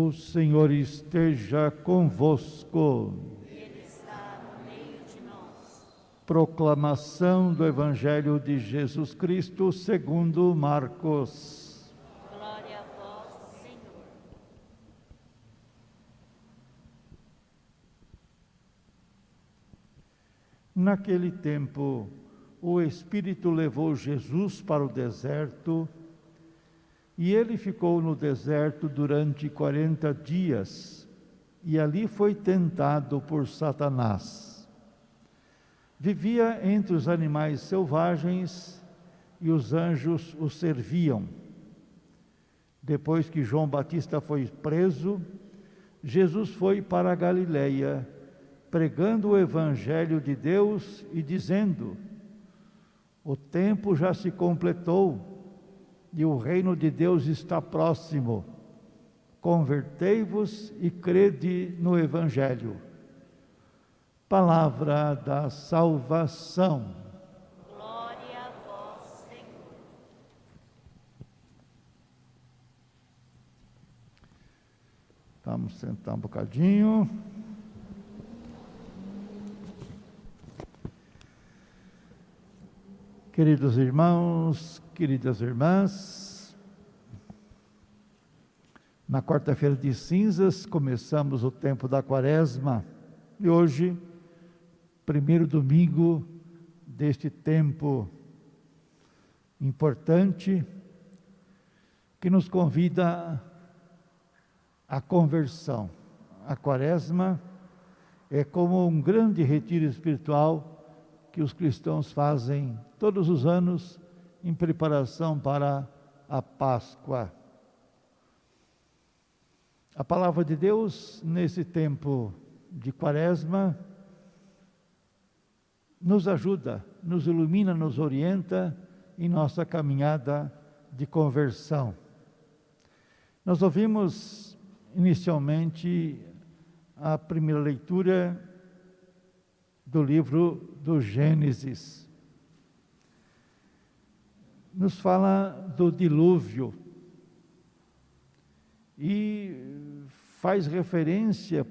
O Senhor esteja convosco. Ele está no meio de nós. Proclamação do Evangelho de Jesus Cristo segundo Marcos. Glória a vós, Senhor. Naquele tempo, o Espírito levou Jesus para o deserto, e ele ficou no deserto durante 40 dias, e ali foi tentado por Satanás. Vivia entre os animais selvagens, e os anjos o serviam. Depois que João Batista foi preso, Jesus foi para a Galileia, pregando o Evangelho de Deus e dizendo: o tempo já se completou e o reino de Deus está próximo. Convertei-vos e crede no Evangelho. Palavra da salvação. Glória a vós, Senhor. Vamos sentar um bocadinho. Queridos irmãos, queridas irmãs, na quarta-feira de cinzas começamos o tempo da Quaresma e hoje, primeiro domingo deste tempo importante que nos convida à conversão. A Quaresma é como um grande retiro espiritual que os cristãos fazem todos os anos em preparação para a Páscoa. A palavra de Deus, nesse tempo de Quaresma, nos ajuda, nos ilumina, nos orienta em nossa caminhada de conversão. Nós ouvimos inicialmente a primeira leitura do livro do Gênesis. Nos fala do dilúvio e faz referência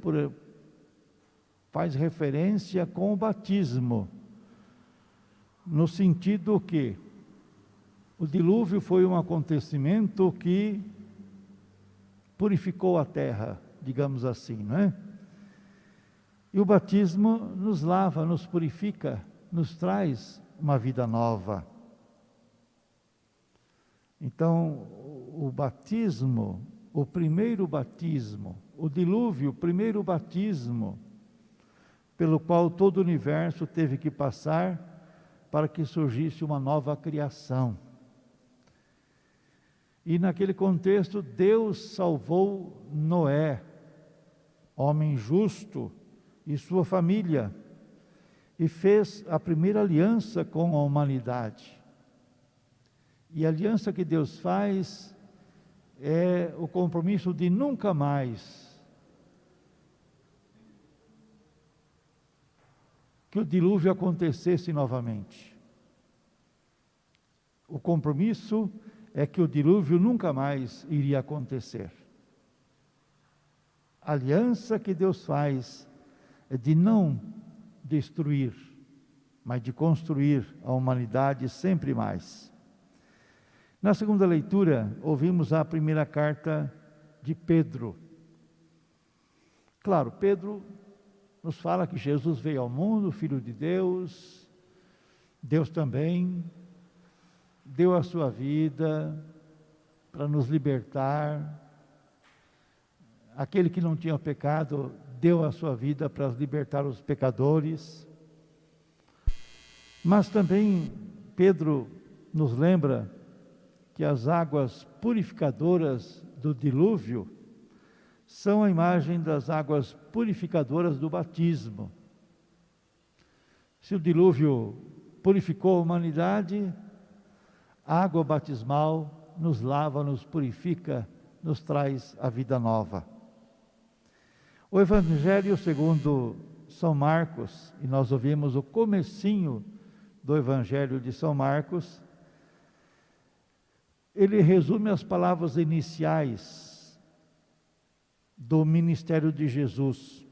com o batismo, no sentido que o dilúvio foi um acontecimento que purificou a terra, digamos assim, não é? E o batismo nos lava, nos purifica, nos traz uma vida nova. Então, o batismo, o primeiro batismo, o dilúvio, o primeiro batismo, pelo qual todo o universo teve que passar para que surgisse uma nova criação. E naquele contexto, Deus salvou Noé, homem justo, e sua família, e fez a primeira aliança com a humanidade. E a aliança que Deus faz é o compromisso de nunca mais que o dilúvio acontecesse novamente. O compromisso é que o dilúvio nunca mais iria acontecer. A aliança que Deus faz é de não destruir, mas de construir a humanidade sempre mais. Na segunda leitura, ouvimos a primeira carta de Pedro. Claro, Pedro nos fala que Jesus veio ao mundo, Filho de Deus, Deus também deu a sua vida para nos libertar. Aquele que não tinha pecado deu a sua vida para libertar os pecadores. Mas também Pedro nos lembra que as águas purificadoras do dilúvio são a imagem das águas purificadoras do batismo. Se o dilúvio purificou a humanidade, a água batismal nos lava, nos purifica, nos traz a vida nova. O Evangelho segundo São Marcos, e nós ouvimos o comecinho do Evangelho de São Marcos, ele resume as palavras iniciais do ministério de Jesus.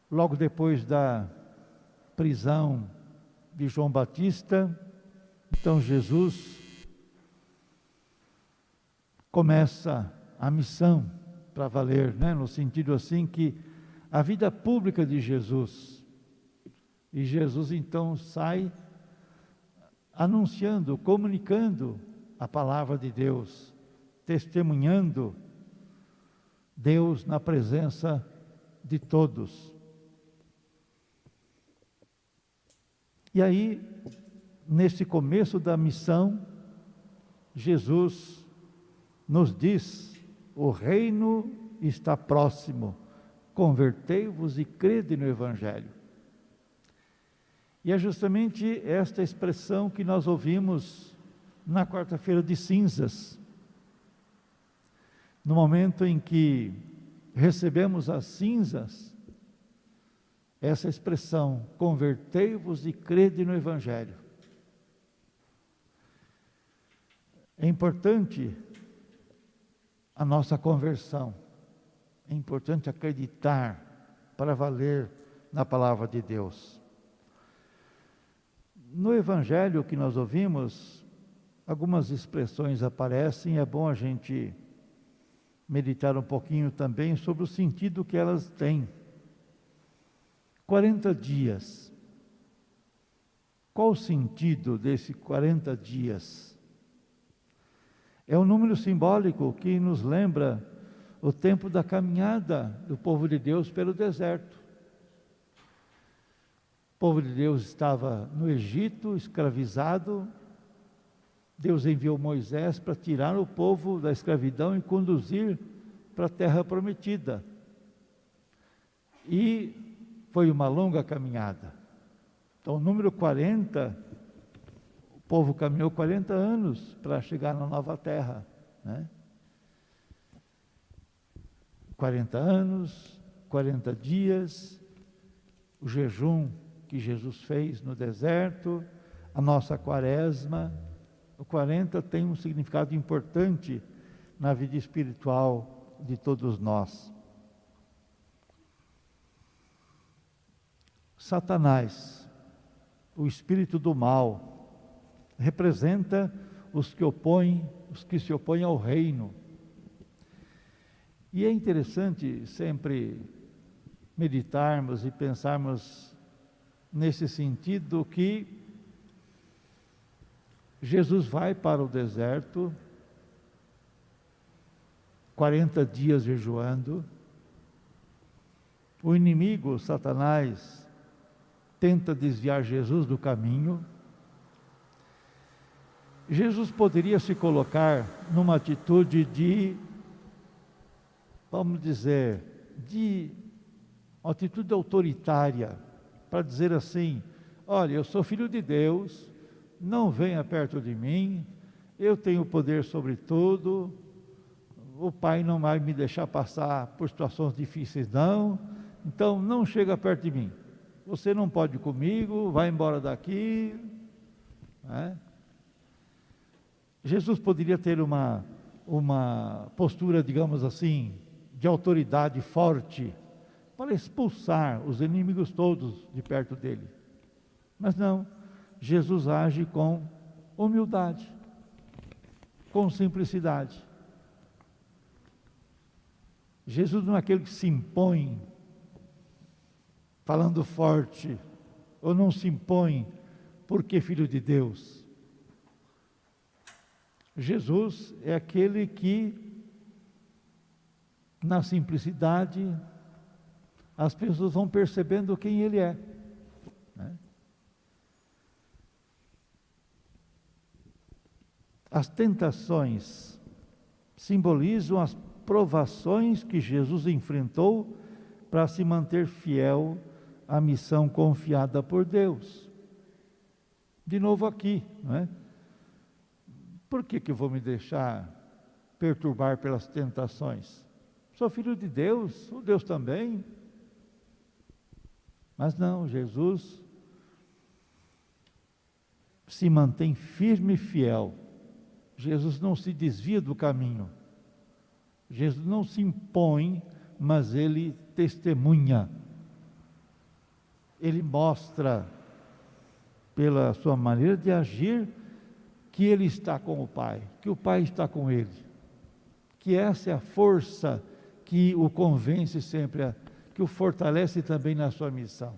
Logo depois da prisão de João Batista, então Jesus começa a missão para valer, né? No sentido assim que a vida pública de Jesus, e Jesus então sai anunciando, comunicando a palavra de Deus, testemunhando Deus na presença de todos. E aí, nesse começo da missão, Jesus nos diz: o reino está próximo, convertei-vos e crede no Evangelho. E é justamente esta expressão que nós ouvimos na quarta-feira de cinzas, no momento em que recebemos as cinzas, essa expressão, convertei-vos e crede no Evangelho. É importante a nossa conversão, é importante acreditar para valer na palavra de Deus. No Evangelho que nós ouvimos, algumas expressões aparecem, é bom a gente meditar um pouquinho também sobre o sentido que elas têm. 40 dias. Qual o sentido desses 40 dias? É um número simbólico que nos lembra o tempo da caminhada do povo de Deus pelo deserto. O povo de Deus estava no Egito, escravizado. Deus enviou Moisés para tirar o povo da escravidão e conduzir para a terra prometida. E foi uma longa caminhada. Então, o número 40, o povo caminhou 40 anos para chegar na nova terra, né? 40 anos, 40 dias, o jejum que Jesus fez no deserto, a nossa quaresma. O 40 tem um significado importante na vida espiritual de todos nós. Satanás, o espírito do mal, representa os que se opõem ao reino. E é interessante sempre meditarmos e pensarmos nesse sentido que Jesus vai para o deserto, 40 dias jejuando. O inimigo, Satanás, tenta desviar Jesus do caminho. Jesus poderia se colocar numa atitude de, vamos dizer, de uma atitude autoritária, para dizer assim: olha, eu sou filho de Deus, não venha perto de mim, eu tenho poder sobre tudo, o Pai não vai me deixar passar por situações difíceis não, então não chega perto de mim, você não pode ir comigo, vai embora daqui, né? Jesus poderia ter uma postura, digamos assim, de autoridade forte, para expulsar os inimigos todos de perto dele, mas não. Jesus age com humildade, com simplicidade. Jesus não é aquele que se impõe falando forte, ou não se impõe porque filho de Deus. Jesus é aquele que, na simplicidade, as pessoas vão percebendo quem Ele é, né? As tentações simbolizam as provações que Jesus enfrentou para se manter fiel à missão confiada por Deus. De novo aqui, não é? Por que eu vou me deixar perturbar pelas tentações? Sou filho de Deus, sou Deus também. Mas não, Jesus se mantém firme e fiel. Jesus não se desvia do caminho. Jesus não se impõe, mas ele testemunha. Ele mostra, pela sua maneira de agir, que ele está com o Pai, que o Pai está com ele, que essa é a força que o convence sempre, que o fortalece também na sua missão.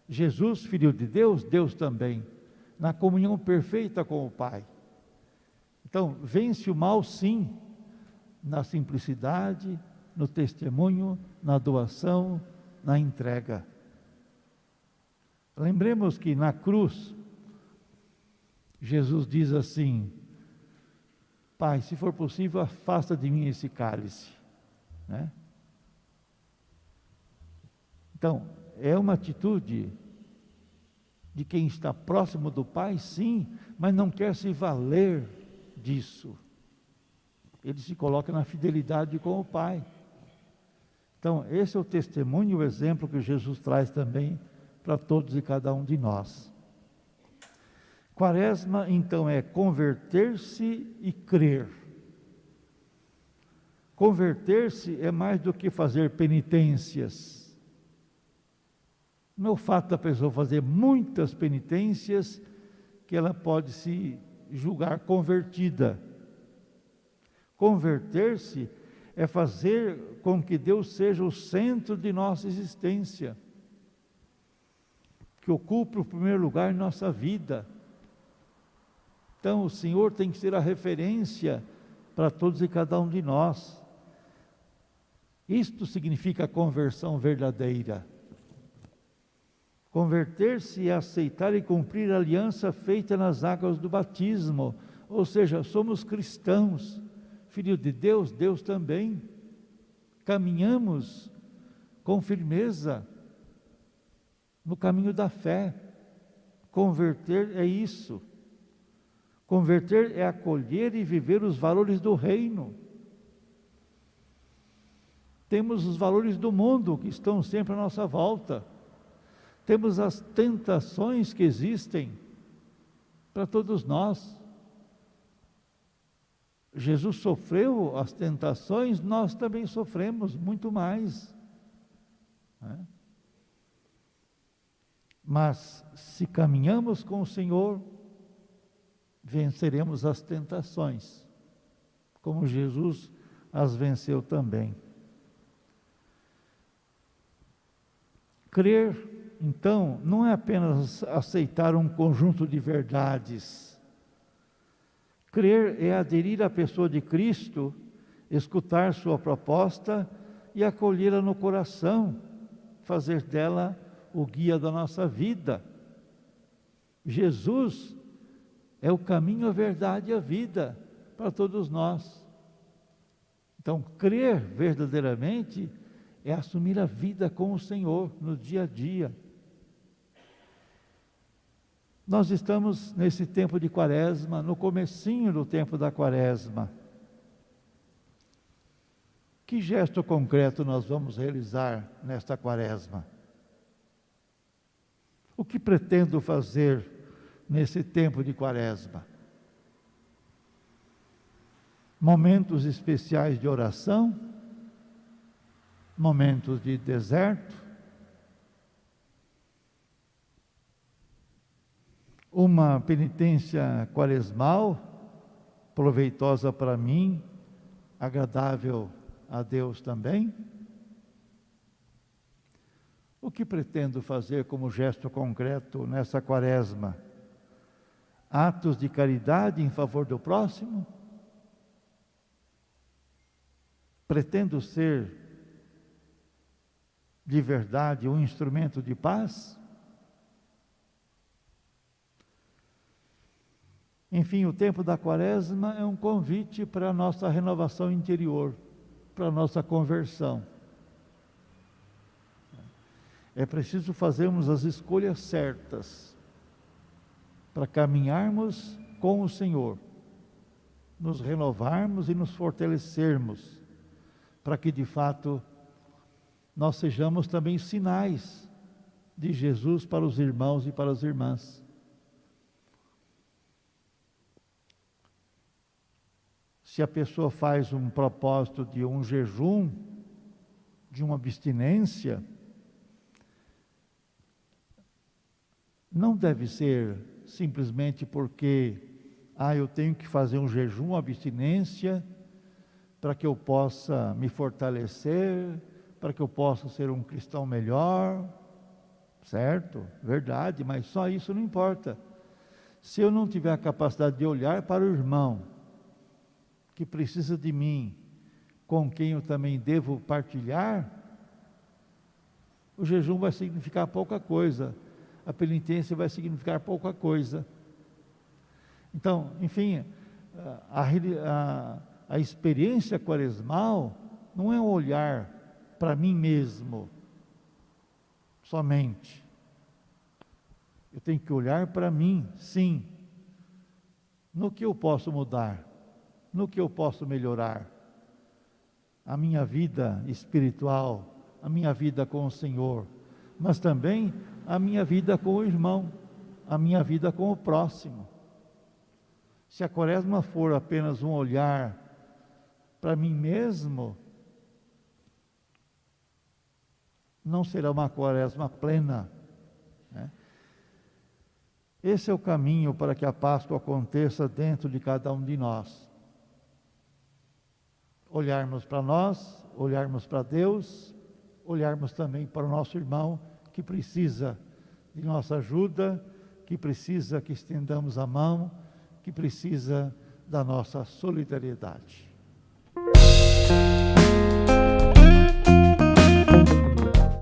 Jesus, Filho de Deus, Deus também, na comunhão perfeita com o Pai. Então, vence o mal sim, na simplicidade, no testemunho, na doação, na entrega. Lembremos que na cruz, Jesus diz assim: Pai, se for possível, afasta de mim esse cálice, né? Então, é uma atitude de quem está próximo do Pai, sim, mas não quer se valer disso. Ele se coloca na fidelidade com o Pai. Então, esse é o testemunho e o exemplo que Jesus traz também para todos e cada um de nós. Quaresma, então, é converter-se e crer. Converter-se é mais do que fazer penitências. Não é o fato da pessoa fazer muitas penitências que ela pode se julgar convertida. Converter-se é fazer com que Deus seja o centro de nossa existência, que ocupe o primeiro lugar em nossa vida. Então, o Senhor tem que ser a referência para todos e cada um de nós. Isto significa a conversão verdadeira. Converter-se é aceitar e cumprir a aliança feita nas águas do batismo, ou seja, somos cristãos, filhos de Deus, Deus também. Caminhamos com firmeza no caminho da fé. Converter é isso. Converter é acolher e viver os valores do reino. Temos os valores do mundo que estão sempre à nossa volta. Temos as tentações que existem para todos nós. Jesus sofreu as tentações, nós também sofremos muito mais, né? Mas se caminhamos com o Senhor, venceremos as tentações, como Jesus as venceu também. Crer, então, não é apenas aceitar um conjunto de verdades. Crer é aderir à pessoa de Cristo, escutar sua proposta e acolhê-la no coração, fazer dela o guia da nossa vida. Jesus é o caminho, a verdade e a vida para todos nós. Então, crer verdadeiramente é assumir a vida com o Senhor no dia a dia. Nós estamos nesse tempo de Quaresma, no comecinho do tempo da Quaresma. Que gesto concreto nós vamos realizar nesta Quaresma? O que pretendo fazer nesse tempo de Quaresma? Momentos especiais de oração, momentos de deserto, uma penitência quaresmal, proveitosa para mim, agradável a Deus também. O que pretendo fazer como gesto concreto nessa Quaresma? Atos de caridade em favor do próximo? Pretendo ser de verdade um instrumento de paz? Enfim, o tempo da Quaresma é um convite para a nossa renovação interior, para a nossa conversão. É preciso fazermos as escolhas certas para caminharmos com o Senhor, nos renovarmos e nos fortalecermos, para que de fato nós sejamos também sinais de Jesus para os irmãos e para as irmãs. Se a pessoa faz um propósito de um jejum, de uma abstinência, não deve ser simplesmente porque, eu tenho que fazer um jejum, uma abstinência, para que eu possa me fortalecer, para que eu possa ser um cristão melhor, certo? Verdade, mas só isso não importa. Se eu não tiver a capacidade de olhar para o irmão, que precisa de mim, com quem eu também devo partilhar, o jejum vai significar pouca coisa, a penitência vai significar pouca coisa. Então, enfim, a experiência quaresmal não é um olhar para mim mesmo, somente. Eu tenho que olhar para mim, sim, no que eu posso mudar, no que eu posso melhorar, a minha vida espiritual, a minha vida com o Senhor, mas também a minha vida com o irmão, a minha vida com o próximo. Se a quaresma for apenas um olhar para mim mesmo, não será uma quaresma plena, né? Esse é o caminho para que a Páscoa aconteça dentro de cada um de nós. Olharmos para nós, olharmos para Deus, olharmos também para o nosso irmão que precisa de nossa ajuda, que precisa que estendamos a mão, que precisa da nossa solidariedade.